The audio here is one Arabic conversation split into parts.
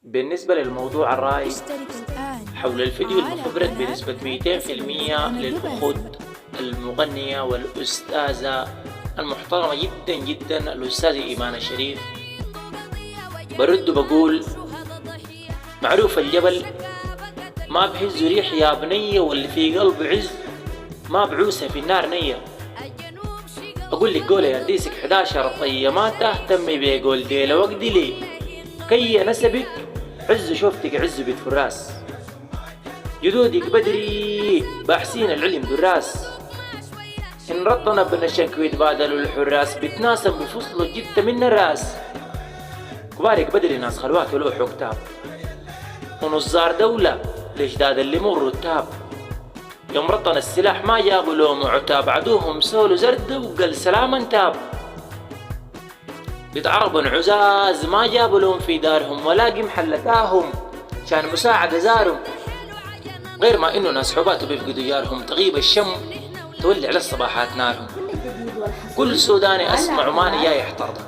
بالنسبة للموضوع الرأي حول الفيديو المفبرك بنسبة 200% للأخت المغنية والأستاذة المحترمة جدا جدا الأستاذة إيمان الشريف، برد بقول معروف الجبل ما بحز ريح يا بنية، واللي في قلب عز ما بعوسه في النار نية. أقول لك قولة يا ديسك 11 طية ما تهتمي بقول ديلة وقدي ليه كي نسبك عز شوفتك عز بيت فراس، جدودك بدري باحسين العلم دراس، إن رطنا بنشك ويتبادلوا الحراس بتناسب بفصل جدة من راس، كبارك بدري ناس خلوات ولوح وكتاب ونصار دولة لجداد اللي مروا التاب، يوم رطنا السلاح ما جابوا لهم عتاب عدوهم سولوا زرد وقال سلاما تاب، بيتعربوا عزاز ما جابوا لهم في دارهم ولا قم حلتاهم كان مساعدة زارهم، غير ما انه ناس حباتوا بيفقدوا يارهم تغيب الشم تولع للصباحات نارهم. كل سوداني اسمع ماني جاي يحترضك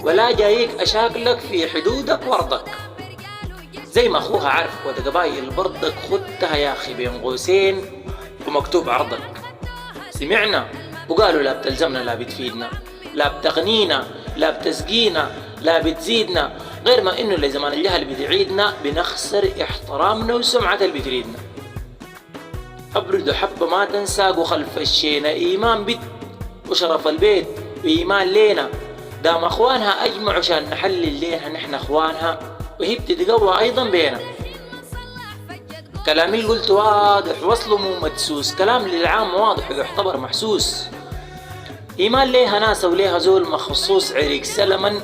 ولا جايك اشاكلك في حدودك وارضك، زي ما اخوها عارفك وده قبايل برضك خدتها يا اخي بين قوسين ومكتوب عرضك. سمعنا وقالوا لا بتلزمنا لا بتفيدنا لا بتغنينا لا بتسقينا لا بتزيدنا، غير ما انه اللي زمان الجهل بتعيدنا بنخسر احترامنا وسمعة اللي بتريدنا. ابردوا حبة ما تنساقوا خلف الشينا ايمان بيت وشرف البيت وايمان لينا، دام اخوانها اجمعوا عشان نحلل ليها نحن اخوانها وهي بتتقوى ايضا بينا. كلامي اللي قلت واضح وصله مو مدسوس، كلام للعام واضح ويعتبر محسوس. ايمان ليها ناس وليها زول مخصوص عريق سلما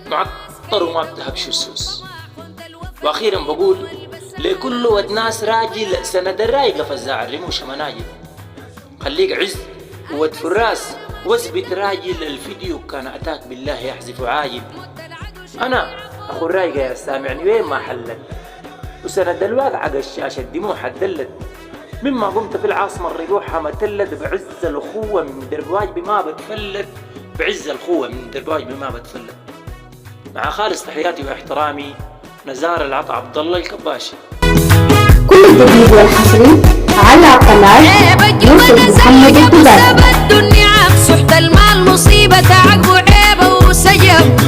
معطر وما بتهبش السوس. واخيرا بقول لكل ود ناس راجل سند الرايقة فزاع الرموش مناجل، خليك عز ود فراس واثبت راجل. الفيديو كان اتاك بالله يحذف عاجل، انا اخو الرايقة يا سامعني وين ما حلت، وسند الواقع على الشاشة الدموع حدلت، مما قمت في العاصمة الريوحة متلت بعز الأخوة من دربواج بما بتفلت، بعز الأخوة من دربواج بما بتفلت. مع خالص تحياتي واحترامي نزار العطا عبد الله الكباشي. كل الجديد والحصري على قناة يوسف محمد الكباشي. الدنيا سحت المال مصيبة تعب وعيبة وسجب.